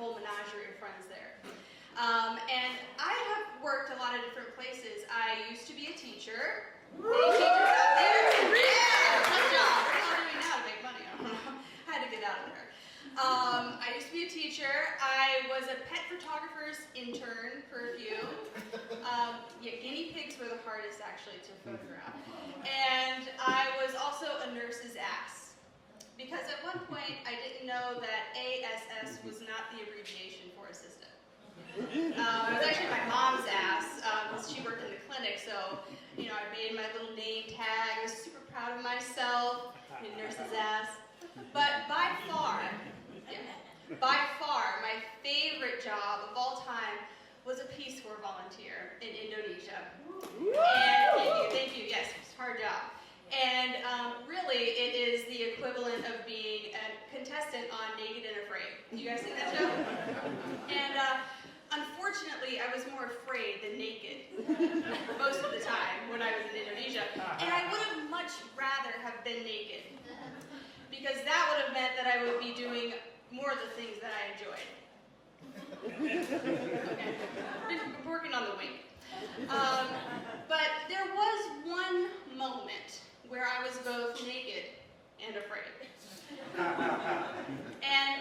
whole menagerie of friends there. And I have worked a lot of different places. I used to be a teacher. Any teachers out there? Yeah, good job. What are you doing now to make money? I don't know. I had to get out of there. I used to be a teacher. I was a pet photographer's intern for a few. Yeah, guinea pigs were the hardest actually to photograph. And I was also a nurse's ass. Because at one point I didn't know that ASS was not the abbreviation for assistant. It was actually my mom's ass, because she worked in the clinic, so, you know, I made my little name tag. I was super proud of myself, nurse's ass. But by far, my favorite job of all time was a Peace Corps volunteer in Indonesia. And thank you, yes, it's a hard job. And really, it is the equivalent of being a contestant on Naked and Afraid. You guys seen that show? And unfortunately, I was more afraid than naked most of the time when I was in Indonesia. And I would have much rather have been naked, because that would have meant that I would be doing more of the things that I enjoyed. Okay, I'm working on the wink. But there was one moment where I was both naked and afraid. And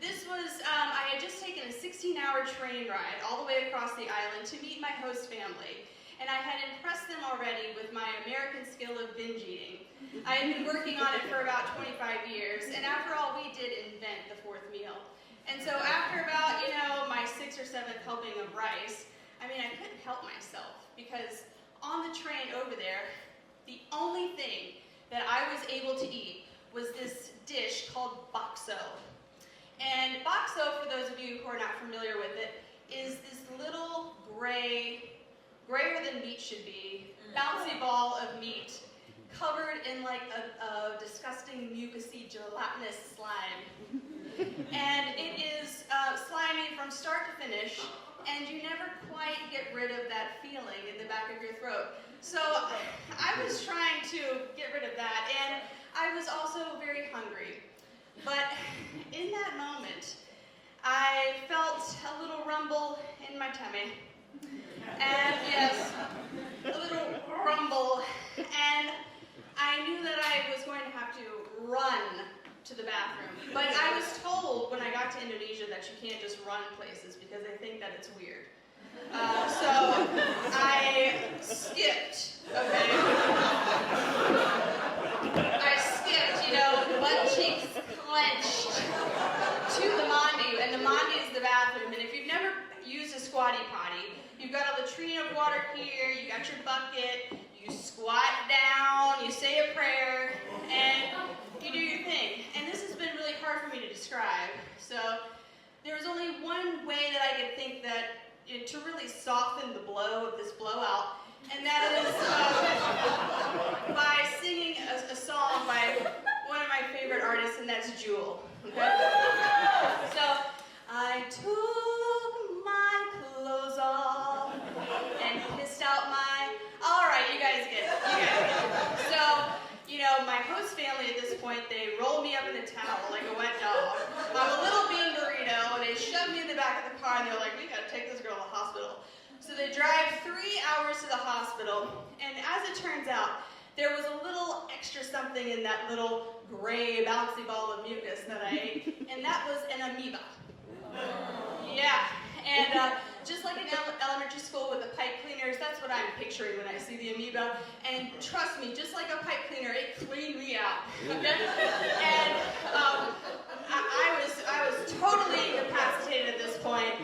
this was, I had just taken a 16-hour train ride all the way across the island to meet my host family. And I had impressed them already with my American skill of binge eating. I had been working on it for about 25 years, and after all, we did invent the fourth meal. And so after about, my 6th or 7th helping of rice, I couldn't help myself, because on the train over there, the only thing that I was able to eat was this dish called bakso. And bakso, for those of you who are not familiar with it, is this little grayer than meat should be, bouncy ball of meat, covered in like a disgusting mucousy gelatinous slime. And it is slimy from start to finish, and you never quite get rid of that feeling in the back of your throat. So I was trying to get rid of that, and I was also very hungry. But in that moment, I felt a little rumble in my tummy. And yes, a little rumble. And I knew that I was going to have to run to the bathroom. But I was told when I got to Indonesia that you can't just run places because they think that it's weird. So I skipped, okay? I skipped, butt cheeks clenched to the mandi, and the mandi is the bathroom. And if you've never used a squatty potty, you've got a latrine of water here, you got your bucket, you squat down, you say a prayer, and you do your thing. And this has been really hard for me to describe. So there was only one way that I could think that to really soften the blow of this blowout, and that is by singing a song by one of my favorite artists, and that's Jewel. Okay? So I took my clothes off and pissed out my... All right, you guys get it. So, my host family at this point, they rolled me up in a towel like a wet dog. I'm a little bean burrito, and they shoved me in the back of the car, and they're like, we gotta take this girl to the hospital. So they drive 3 hours to the hospital, and as it turns out, there was a little extra something in that little gray bouncy ball of mucus that I ate, and that was an amoeba. Yeah, and just like in elementary school with the pipe cleaners, that's what I'm picturing when I see the amoeba. And trust me, just like a pipe cleaner, it cleaned me out. Okay? And I was totally incapacitated at this point.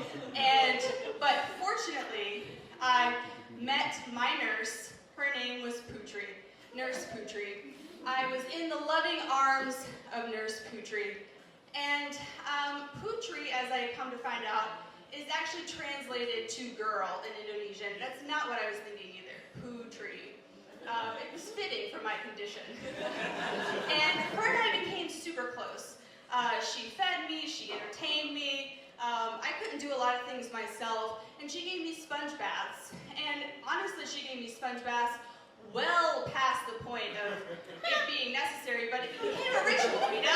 But fortunately, I met my nurse. Her name was Putri, Nurse Putri. I was in the loving arms of Nurse Putri. And Putri, as I come to find out, is actually translated to girl in Indonesian. That's not what I was thinking either. Putri. It was fitting for my condition. And her and I became super close. She fed me, she entertained me. I couldn't do a lot of things myself, and she gave me sponge baths. And honestly, she gave me sponge baths well past the point of it being necessary, but it became a ritual, It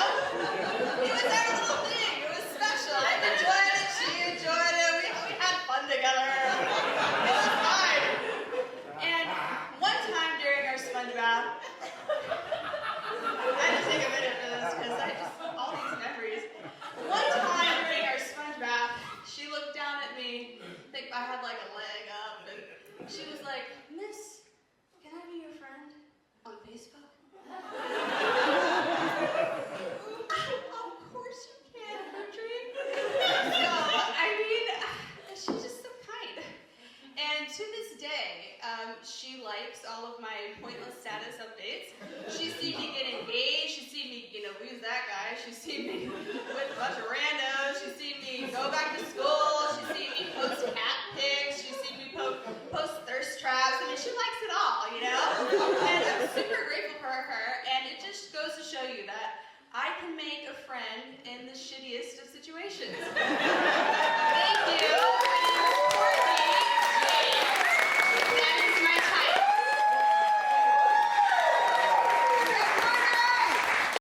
was our little thing. It was special. social. I enjoyed it. She enjoyed it. We had fun together. It was fine. And one time during our sponge bath, I had to take a minute for this because all these memories. One time during our sponge bath, she looked down at me. I think I had like a leg up, and she was like, "Miss, can I be your friend on Facebook?" Of course you can, Audrey. So, I mean, she's just so kind. And to this day, she likes all of my pointless status updates. She's seen me get engaged. She's seen me, lose that guy. She's seen me with a bunch of randos. She's seen me go back to school. She's seen me post cat pics. She's seen me post thirst traps. I mean, she likes it all, And I'm super grateful for her. And it just goes to show you that I can make a friend in the shittiest of situations.